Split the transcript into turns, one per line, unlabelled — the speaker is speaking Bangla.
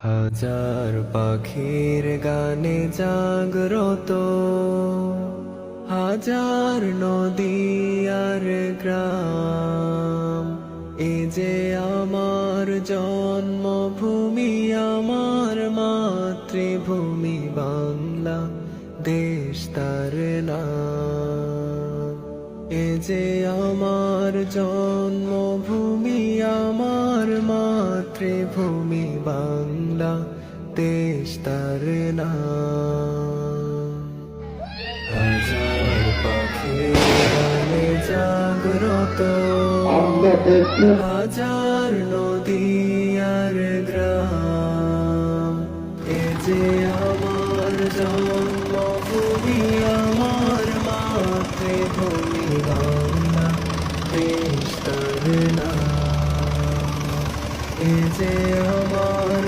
হাজার পাখির গানে জাগ্রত, হাজার নদী আর গ্রাম। এ যে আমার জন্মভূমি, আমার মাতৃভূমি বাংলা দেশ তার নাম। এ যে আমার জন্মভূমি, আমার মাতৃভূমি বাংলা দেশ তার নাম। হাজার পাখির গানে জাগ্রত, হাজার নদী আর গ্রাম। এ যে আমার জন্মভূমি, আমার মাতৃভূমি বাংলা দেশ তার নাম। এ যে আমার